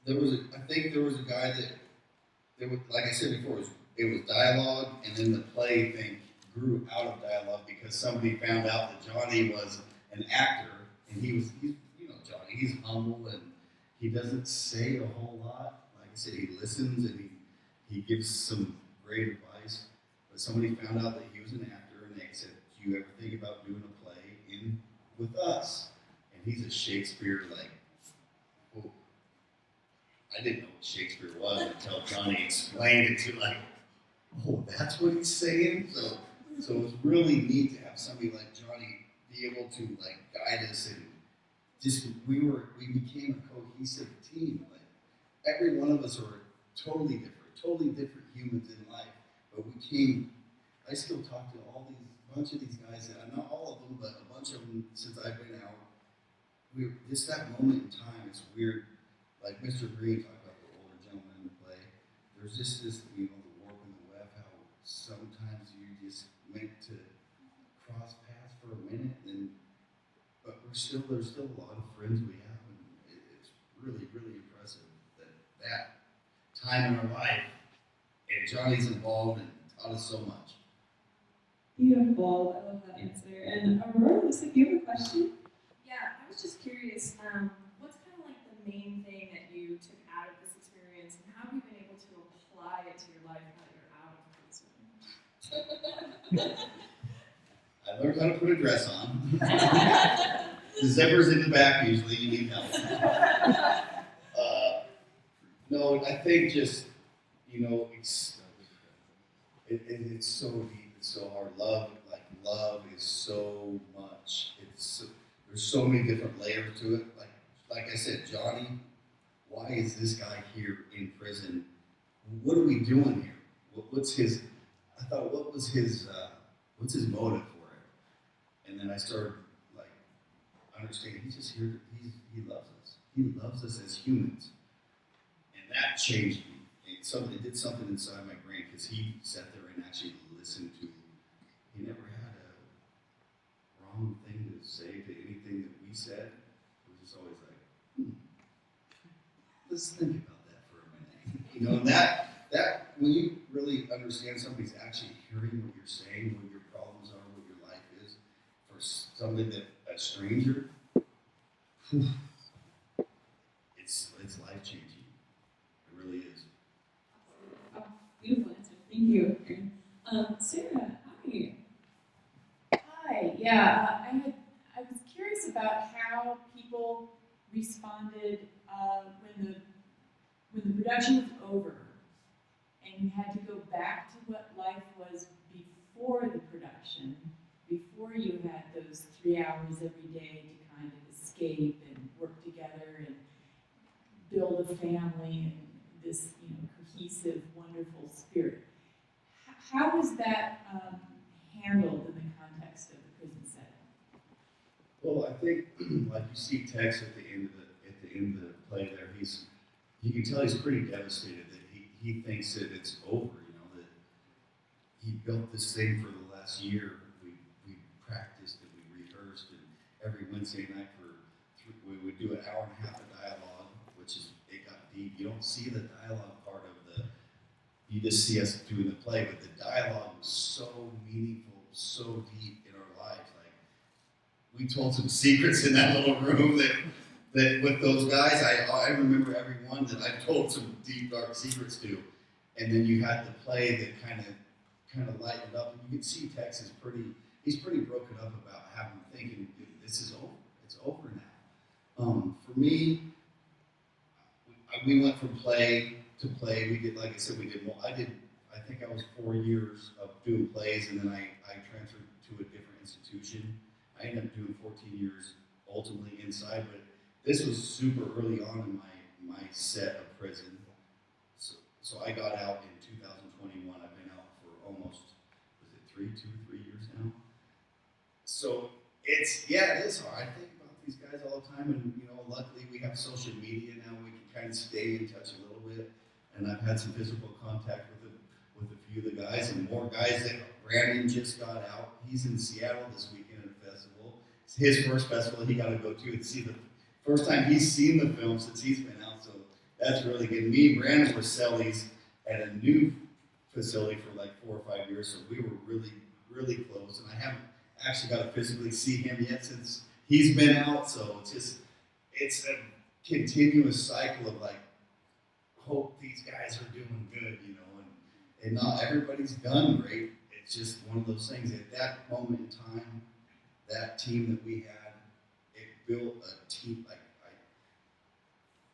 I think there was a guy that there was, like I said before, it was dialogue, and then the play thing grew out of dialogue because somebody found out that Johnny was an actor, and he's Johnny, he's humble and he doesn't say a whole lot. Like I said, he listens and he gives some great advice. But somebody found out that he was an actor, and they said, "Do you ever think about doing a play with us?" And he's a Shakespeare well, I didn't know what Shakespeare was until Johnny explained it to oh, that's what he's saying. So it was really neat to have somebody like Johnny be able to guide us, and just we became a cohesive team. Like every one of us are totally different humans in life, but I still talk to bunch of these guys, and not all of them, but a bunch of them since I've been out. Just that moment in time, it's weird. Like Mr. Green talked about the older gentleman in the play. There's just this, the warp and the web, how sometimes you just meant to cross paths for a minute, but there's still a lot of friends we have, and it's really, really impressive that time in our life, and Johnny's involved and taught us so much. Beautiful. I love that answer. And Aurora, looks like you have a question. Yeah, I was just curious, what's kind of like the main thing that you took out of this experience, and how have you been able to apply it to your life now that you're out of prison? I learned how to put a dress on. The zipper's in the back usually, you need help. No, I think just, it's so deep, it's so hard. Love is so much. There's so many different layers to it. Like I said, Johnny, why is this guy here in prison? What are we doing here? What's his motive for it? And then I started understanding he's just here. He loves us. He loves us as humans, and that changed me. It did something inside my brain because he sat there and actually listened to. He never had a wrong thing to say to anything that we said. It was just always let's think about that for a minute. And that when you really understand somebody's actually hearing what you're saying, what your problems are, what your life is, for something that a stranger, it's life changing. It really is. Oh, beautiful answer. Thank you. Sarah, hi. Hi. Yeah, I was curious about how people responded when the production was over and you had to go back to what life was before the production, before you had those 3 hours every day to kind of escape and work together and build a family and this cohesive, wonderful spirit. How was that handled in the context of the prison setting? Well, I think like you see Tex at the end of the play there, you can tell he's pretty devastated that he thinks that it's over, that he built this thing for the last year. We practiced and we rehearsed, and every Wednesday night we would do an hour and a half of dialogue, which it got deep. You don't see the dialogue part of you just see us doing the play, but the dialogue was so meaningful, so deep in our lives. We told some secrets in that little room that with those guys, I remember every one that I told some deep, dark secrets to. And then you had the play that kind of lightened up, and you could see Tex he's pretty broken up about thinking, this is over. It's over now. For me, we went from play to play. We did, like I said, I think I was 4 years of doing plays, and then I transferred to a different institution. I ended up doing 14 years ultimately inside, but this was super early on in my set of prison. So I got out in 2021. I've been out for almost, 2 or 3 years now. So it is hard. I think about these guys all the time, and luckily we have social media now. We can kind of stay in touch a little bit, and I've had some physical contact with a few of the guys, and more guys that Brandon just got out. He's in Seattle this weekend at a festival. It's his first festival he got to go to and see the first time he's seen the film since he's been out. So That's really good. Me and Brandon were cellies at a new facility for like 4 or 5 years, so we were really, really close. And I haven't actually got to physically see him yet since he's been out. So it's a continuous cycle of like, hope these guys are doing good, you know, and not everybody's done great. It's just one of those things. At that moment in time, that team that we had, it built a team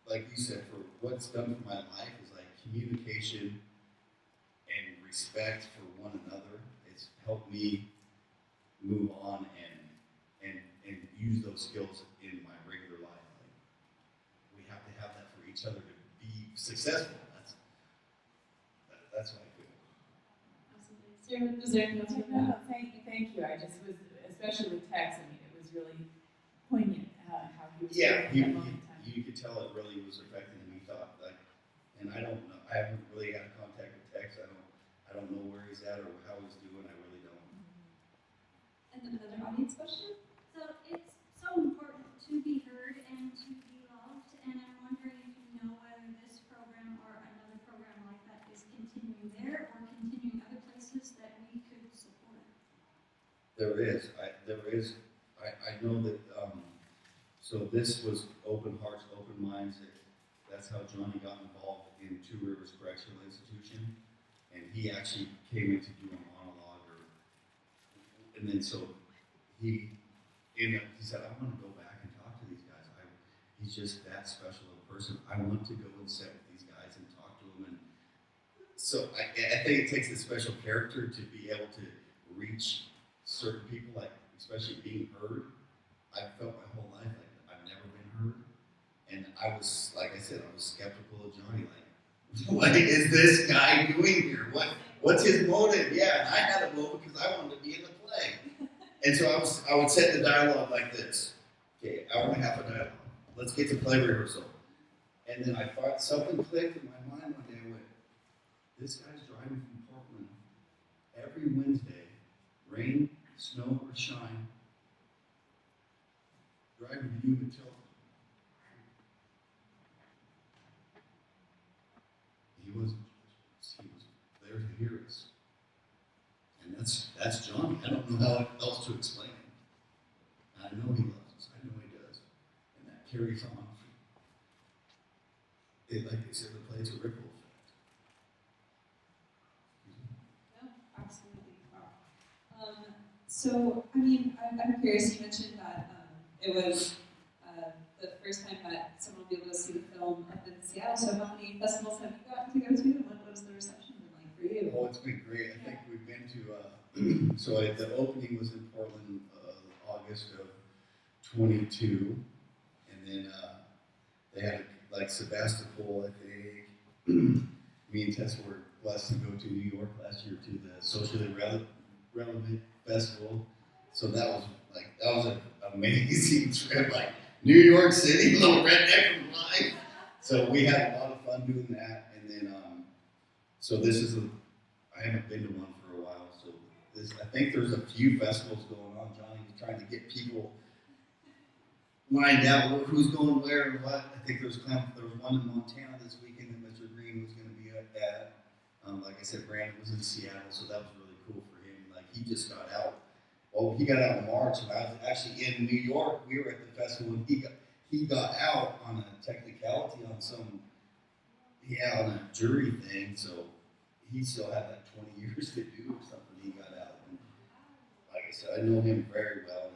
like you said, for what's done for my life is like communication and respect for one another. It's helped me move on and use those skills in my regular life. Like, we have to have that for each other to be successful. That's what I feel. Absolutely. Sarah, was there anything else you want to add? Thank you. I just was, especially with Tex, I mean, it was really poignant how he was Yeah, feeling at that moment in time. you could tell it really was affecting him. He thought like, and I don't know. I haven't really had contact with Tex. I don't know where he's at or how he's doing. I really don't. And another audience question? So it's so important to be heard and to be loved, and I'm wondering if you know whether this program or another program like that is continuing there or continuing other places that we could support. There is. I know that. So this was Open Hearts, Open Minds. That's how Johnny got involved in Two Rivers Correctional Institution, and he actually came in to do a monologue, and then so he said, I want to go back and talk to these guys. He's just that special of a person. I want to go and sit with these guys and talk to them. And so I think it takes a special character to be able to reach certain people, like especially being heard. I felt my whole life like I've never been heard. And I was, like I said, I was skeptical of Johnny. Like, what is this guy doing here? What's his motive? Yeah, and I had a motive because I wanted to be in the play. And so I would set the dialogue like this. Okay, hour and a half of dialogue. Let's get to play rehearsal. And then I thought something clicked in my mind one day. I went, this guy's driving from Portland every Wednesday, rain, snow, or shine, driving to Yuma till he was there to hear us. And that's Johnny. I don't know how else to explain it. I know he loves us. I know he does. And that carries on. Like they said, the play, it's a ripple effect. No, absolutely. Wow. So, I mean, I'm curious, you mentioned that it was the first time that someone will be able to see the film up in Seattle. So how many festivals have you gotten to go to, and what was the reception been like for you? Oh, it's been great. I think we've been to, so the opening was in Portland, August of 22. And then they had like Sebastopol, I think. Me and Tessa were blessed to go to New York last year to the Socially Relevant Festival. So that was an amazing trip. Like New York City, little redneck from life. So we had a lot of fun doing that. And then, so this is I haven't been to one for a while. So I think there's a few festivals going on. Johnny's trying to get people lined out who's going where and what. I think there was one in Montana this weekend that Mr. Green was going to be at. Like I said, Brandon was in Seattle, so that was really cool for him. Like he just got out. Well, he got out in March, and I was actually in New York. We were at the festival, and he got out on a technicality on on a jury thing. So he still had like 20 years to do or something. He got out, and like I said, I know him very well, and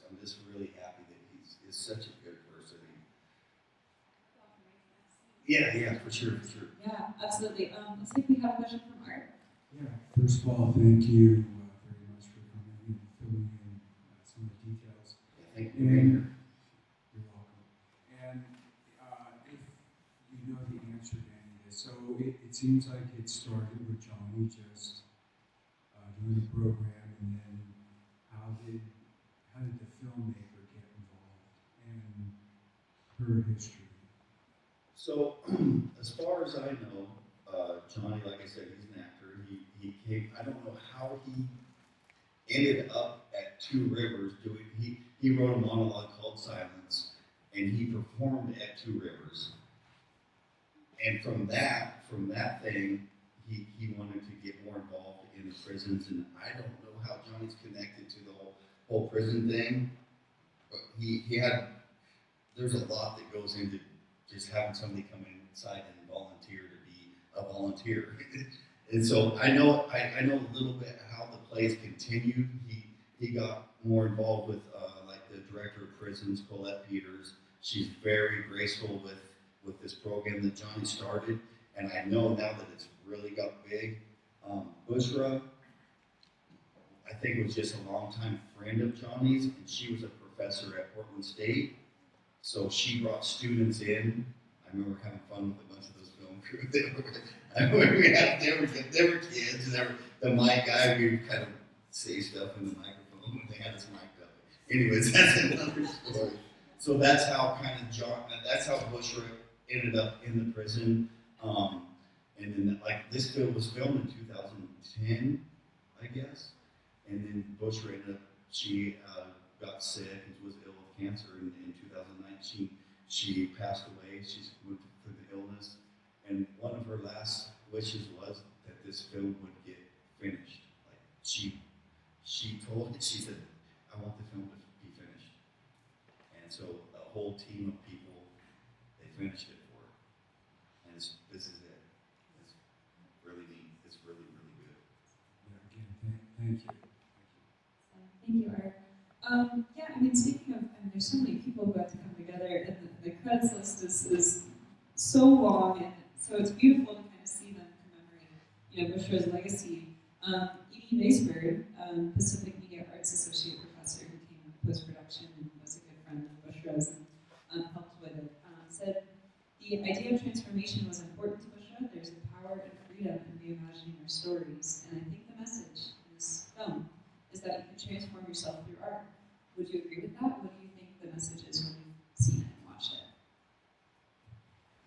I'm just really happy that he's such a good person. Yeah, for sure. Yeah, absolutely. Looks like we have a question from Art. Yeah, first of all, thank you very much for coming and filling in some of the details. Yeah, thank you for being here. You're welcome. And if you know the answer to any of this, so it seems like it started with Johnny just doing the program, and then how did the filmmaker get involved and her history? So, as far as I know, Johnny, like I said, he's an actor. He came. I don't know how he ended up at Two Rivers doing. He wrote a monologue called Silence, and he performed at Two Rivers. and from that thing, he wanted to get more involved in the prisons, and I don't know how Johnny's connected to the whole prison thing, but he had, there's a lot that goes into just having somebody come inside and volunteer to be a volunteer. And so I know a little bit how the plays continued. He got more involved with like the director of prisons, Colette Peters. She's very graceful with this program that Johnny started, and I know now that it's really got big. Bushra, I think, was just a longtime friend of Johnny's, and she was a professor at Portland State. So she brought students in. I remember having fun with a bunch of those film crew. They were kids, and they were the mic guy. We would kind of say stuff in the microphone when they had us mic'd up. Anyways, that's another story. So that's how that's how Bushra ended up in the prison. And then like this film was filmed in 2010, I guess. And then Bushra ended up, she got sick and was ill with cancer in 2019. She passed away. She's moved through the illness. And one of her last wishes was that this film would get finished. Like she told it, she said, I want the film to be finished. And so a whole team of people, they finished it for her. And this is it. It's really neat. It's really, really good. Yeah, again, thank you. Thank you, Art. Yeah, I mean, speaking of, there's so many people who have to come together, and the credits list is so long, and so it's beautiful to kind of see them commemorate, Bushra's legacy. Edie Maysberg, Pacific Media Arts Associate Professor who came in post-production and was a good friend of Bushra's and helped with it, said the idea of transformation was important to Bushra. There's a power and freedom in reimagining our stories, and I think the message in this film is that you can transform yourself through art. Would you agree with that? What do you think the message is when you've seen it and watched it?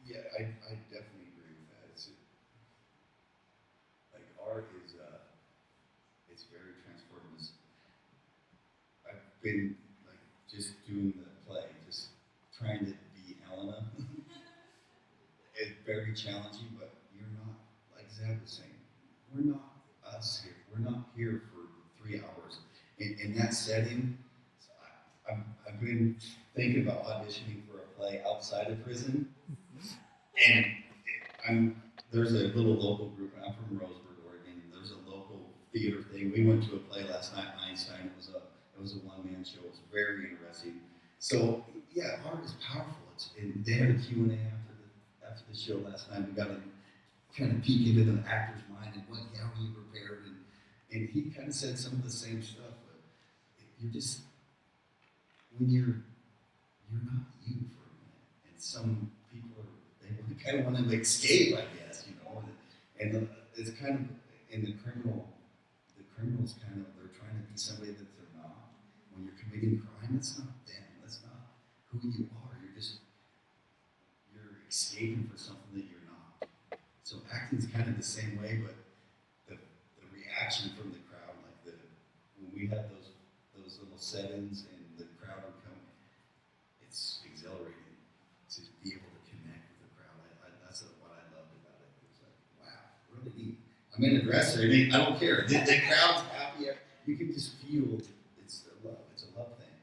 Yeah, I definitely agree with that. It's like art is it's very transformative. I've been like just doing the play, just trying to be Helena. It's very challenging, but you're not, like Zab was saying, we're not us here. We're not here for 3 hours. In that setting, I've been thinking about auditioning for a play outside of prison, and there's a little local group. I'm from Roseburg, Oregon. And there's a local theater thing. We went to a play last night, Einstein. It was a one-man show. It was very interesting. So yeah, art is powerful. And they had a Q&A after the show last night. We got to kind of peek into the actor's mind and how he prepared, and he kind of said some of the same stuff. But you're just, when you're not you for a minute, and some people they kind of want to escape, I guess, and it's kind of in the criminals kind of, they're trying to be somebody that they're not. When you're committing crime, that's not them. That's not who you are. You're escaping for something that you're not. So acting's kind of the same way, but the reaction from the crowd, like when we have those little set-ins and the crowd would come, it's exhilarating to be able to connect with the crowd. That's what I loved about it. It was like, wow, really neat. I'm in a dresser. I don't care. The crowd's happy. You can just feel it's a love. It's a love thing.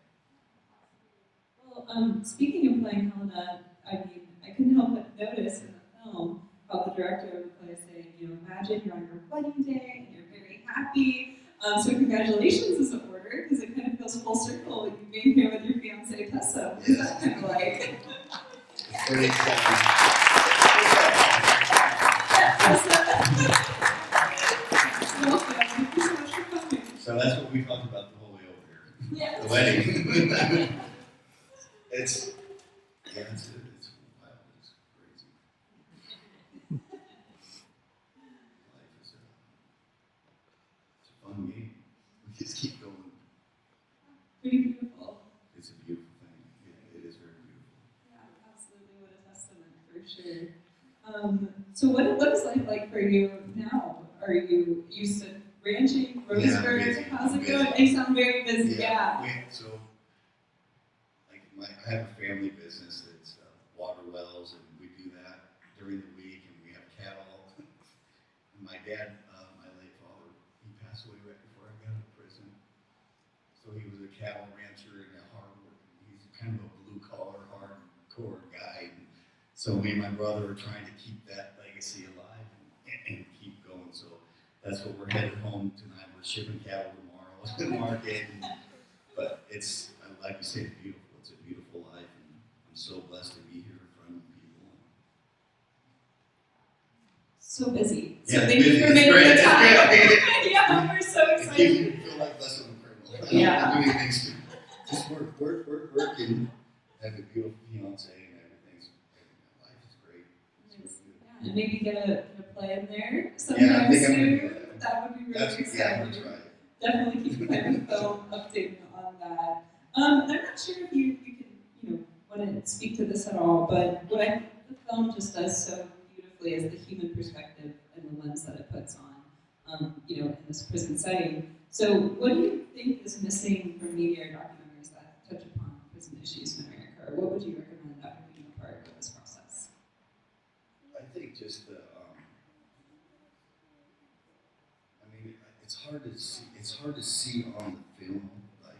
Well, speaking of playing Helena, I couldn't help but notice in the film how the director of the play saying, imagine you're on your wedding day and you're very happy. So congratulations is in order, because it kind of feels full circle that you being here with your fiancée Tessa. What is that kind of like? It's pretty exciting. Thank you so much for coming. So that's what we talked about the whole way over here. Yeah. The wedding. It's wild. It's crazy. Life is it's a fun game. We just keep going. Pretty beautiful. It's a beautiful thing. Yeah, it is very beautiful. Yeah, absolutely. What a testament, for sure. So what is life like for you now? Are you used to ranching, Roseburg? busy. How's it Busy. going? You sound very busy. Yeah. I have a family business that's water wells, and we do that during the week. dad, my late father, he passed away right before I got out of prison. So he was a cattle rancher and a hard worker. He's kind of a blue collar, hardcore guy. And so me and my brother are trying to keep that legacy alive and keep going. So that's what we're headed home tonight. We're shipping cattle tomorrow to the market. But it's, like you say, it's beautiful. It's a beautiful life. And I'm so blessed to be here in front of people. So busy. Yeah, So it's thank you busy. for It's making great. the It's time. great. Yeah, we're so It gives excited. you feel like less of a criminal. Yeah. Doing things, just work, and have a beautiful fiance and everything's, life is great. It's really good. Yeah, and maybe get a play in there Yeah, I sometime think I'm gonna soon. do that. That would be really Yeah, I'm exciting. gonna try it. Definitely keep the film updated on that. And I'm not sure if you can, want to speak to this at all, but what I think the film just does so beautifully is the human perspective and the lens that it puts on, in this prison setting. So what do you think is missing from media or documentaries that touch upon prison issues in America? Or what would you recommend after being a part of this process? I think just it's hard to see on the film, like,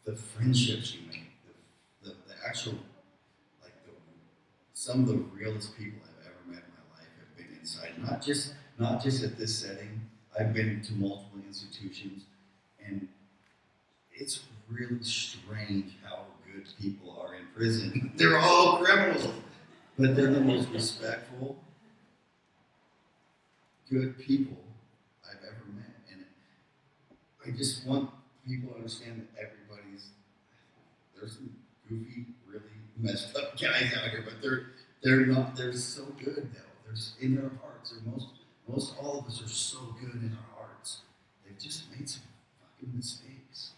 the friendships you make, the actual, like, some of the realest people I've ever met in my life have been inside, not just at this setting. I've been to multiple institutions, and it's really strange how good people are in prison. They're all criminals, but they're the most respectful, good people I've ever met. And I just want people to understand that there's some goofy, really messed up guys out here, but they're so good though. They're in their hearts. Most all of us are so good in our hearts. They've just made some fucking mistakes.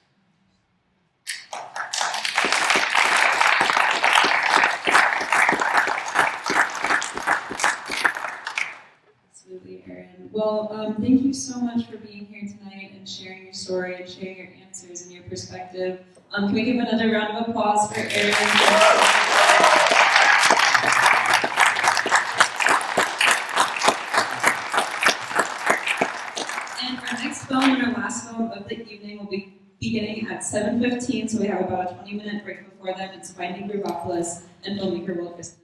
Absolutely, Erin. Well, thank you so much for being here tonight and sharing your story and sharing your answers and your perspective. Can we give another round of applause for Erin? And our next film and our last film of the evening will be beginning at 7:15, so we have about a 20-minute break before then. It's Finding Groovopolis and filmmaker Will Christensen.